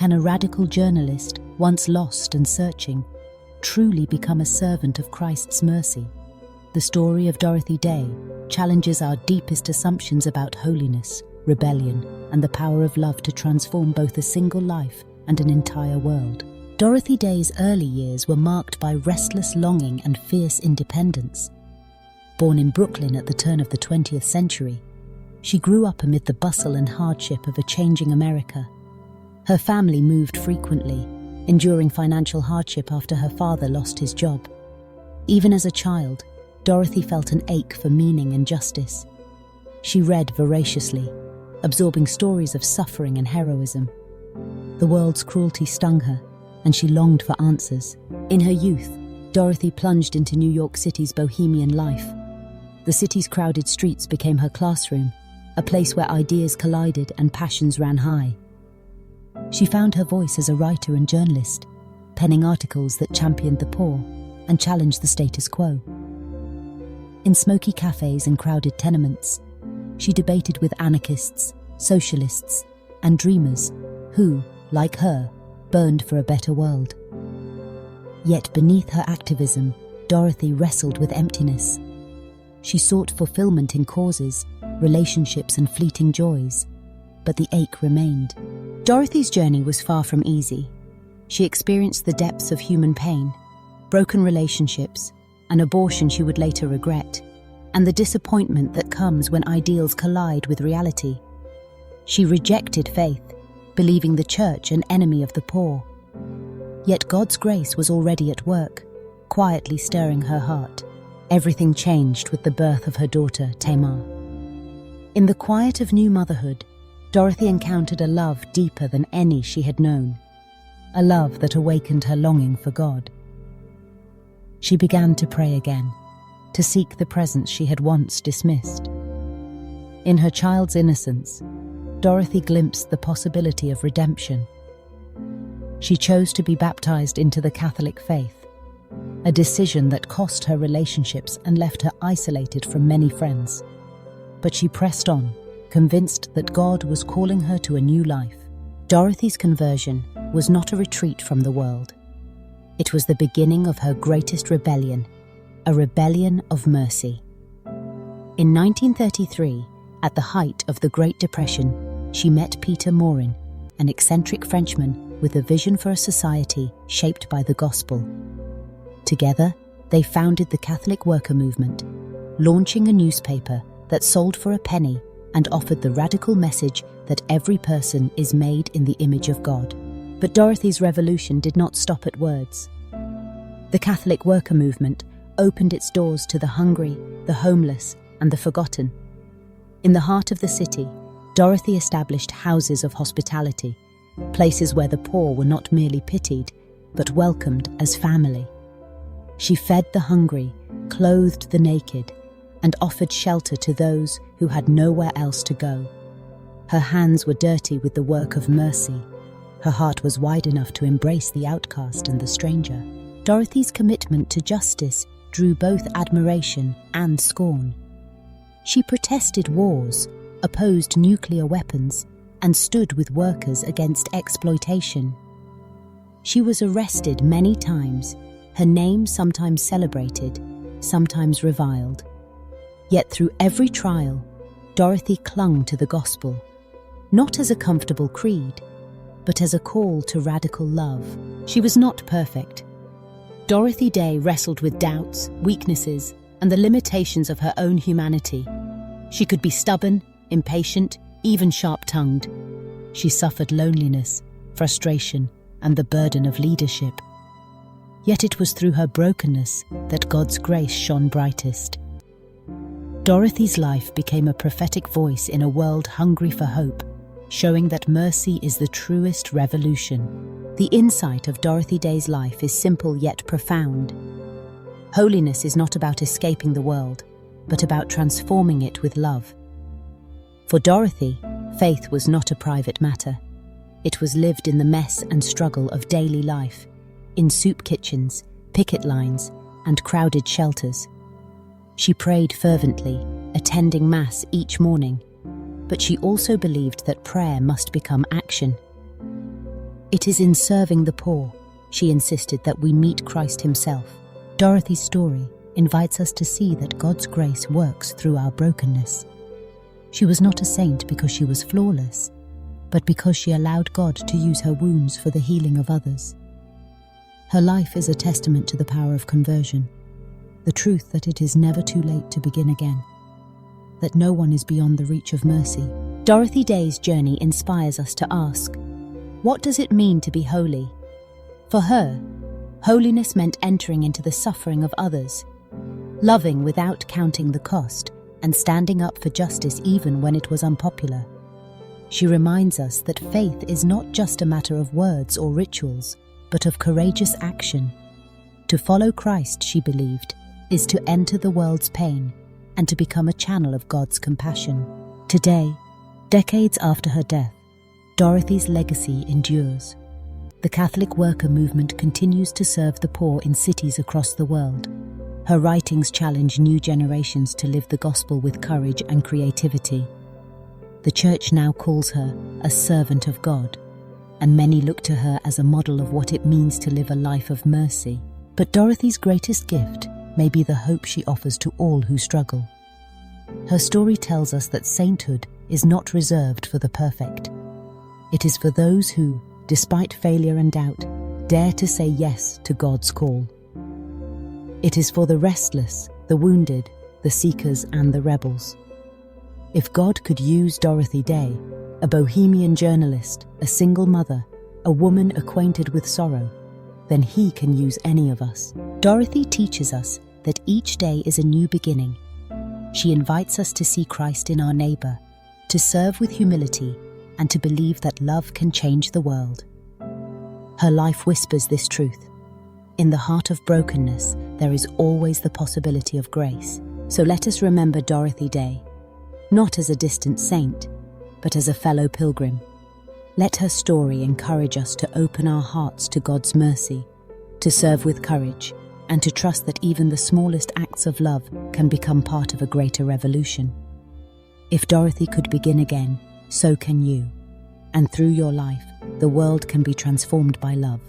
Can a radical journalist, once lost and searching, truly become a servant of Christ's mercy? The story of Dorothy Day challenges our deepest assumptions about holiness, rebellion, and the power of love to transform both a single life and an entire world. Dorothy Day's early years were marked by restless longing and fierce independence. Born in Brooklyn at the turn of the 20th century, she grew up amid the bustle and hardship of a changing America. Her family moved frequently, enduring financial hardship after her father lost his job. Even as a child, Dorothy felt an ache for meaning and justice. She read voraciously, absorbing stories of suffering and heroism. The world's cruelty stung her, and she longed for answers. In her youth, Dorothy plunged into New York City's bohemian life. The city's crowded streets became her classroom, a place where ideas collided and passions ran high. She found her voice as a writer and journalist, penning articles that championed the poor and challenged the status quo. In smoky cafes and crowded tenements, she debated with anarchists, socialists, and dreamers who, like her, burned for a better world. Yet beneath her activism, Dorothy wrestled with emptiness. She sought fulfillment in causes, relationships, and fleeting joys, but the ache remained. Dorothy's journey was far from easy. She experienced the depths of human pain, broken relationships, an abortion she would later regret, and the disappointment that comes when ideals collide with reality. She rejected faith, believing the church an enemy of the poor. Yet God's grace was already at work, quietly stirring her heart. Everything changed with the birth of her daughter, Tamar. In the quiet of new motherhood, Dorothy encountered a love deeper than any she had known, a love that awakened her longing for God. She began to pray again, to seek the presence she had once dismissed. In her child's innocence, Dorothy glimpsed the possibility of redemption. She chose to be baptized into the Catholic faith, a decision that cost her relationships and left her isolated from many friends. But she pressed on, convinced that God was calling her to a new life. Dorothy's conversion was not a retreat from the world. It was the beginning of her greatest rebellion, a rebellion of mercy. In 1933, at the height of the Great Depression, she met Peter Morin, an eccentric Frenchman with a vision for a society shaped by the gospel. Together, they founded the Catholic Worker Movement, launching a newspaper that sold for a penny and offered the radical message that every person is made in the image of God. But Dorothy's revolution did not stop at words. The Catholic Worker Movement opened its doors to the hungry, the homeless, and the forgotten. In the heart of the city, Dorothy established houses of hospitality, places where the poor were not merely pitied, but welcomed as family. She fed the hungry, clothed the naked, and offered shelter to those who had nowhere else to go. Her hands were dirty with the work of mercy. Her heart was wide enough to embrace the outcast and the stranger. Dorothy's commitment to justice drew both admiration and scorn. She protested wars, opposed nuclear weapons, and stood with workers against exploitation. She was arrested many times, her name sometimes celebrated, sometimes reviled. Yet through every trial, Dorothy clung to the gospel, not as a comfortable creed, but as a call to radical love. She was not perfect. Dorothy Day wrestled with doubts, weaknesses, and the limitations of her own humanity. She could be stubborn, impatient, even sharp-tongued. She suffered loneliness, frustration, and the burden of leadership. Yet it was through her brokenness that God's grace shone brightest. Dorothy's life became a prophetic voice in a world hungry for hope, showing that mercy is the truest revolution. The insight of Dorothy Day's life is simple yet profound. Holiness is not about escaping the world, but about transforming it with love. For Dorothy, faith was not a private matter. It was lived in the mess and struggle of daily life, in soup kitchens, picket lines, and crowded shelters. She prayed fervently, attending Mass each morning, but she also believed that prayer must become action. It is in serving the poor, she insisted, that we meet Christ himself. Dorothy's story invites us to see that God's grace works through our brokenness. She was not a saint because she was flawless, but because she allowed God to use her wounds for the healing of others. Her life is a testament to the power of conversion, the truth that it is never too late to begin again, that no one is beyond the reach of mercy. Dorothy Day's journey inspires us to ask, what does it mean to be holy? For her, holiness meant entering into the suffering of others, loving without counting the cost, and standing up for justice even when it was unpopular. She reminds us that faith is not just a matter of words or rituals, but of courageous action. To follow Christ, she believed, is to enter the world's pain and to become a channel of God's compassion. Today, decades after her death, Dorothy's legacy endures. The Catholic worker movement continues to serve the poor in cities across the world. Her writings challenge new generations to live the gospel with courage and creativity. The Church now calls her a servant of God, and many look to her as a model of what it means to live a life of mercy. But Dorothy's greatest gift may be the hope she offers to all who struggle. Her story tells us that sainthood is not reserved for the perfect. It is for those who, despite failure and doubt, dare to say yes to God's call. It is for the restless, the wounded, the seekers, and the rebels. If God could use Dorothy Day, a bohemian journalist, a single mother, a woman acquainted with sorrow, then He can use any of us. Dorothy teaches us that each day is a new beginning. She invites us to see Christ in our neighbor, to serve with humility, and to believe that love can change the world. Her life whispers this truth. In the heart of brokenness, there is always the possibility of grace. So let us remember Dorothy Day, not as a distant saint, but as a fellow pilgrim. Let her story encourage us to open our hearts to God's mercy, to serve with courage, and to trust that even the smallest acts of love can become part of a greater revolution. If Dorothy could begin again, so can you. And through your life, the world can be transformed by love.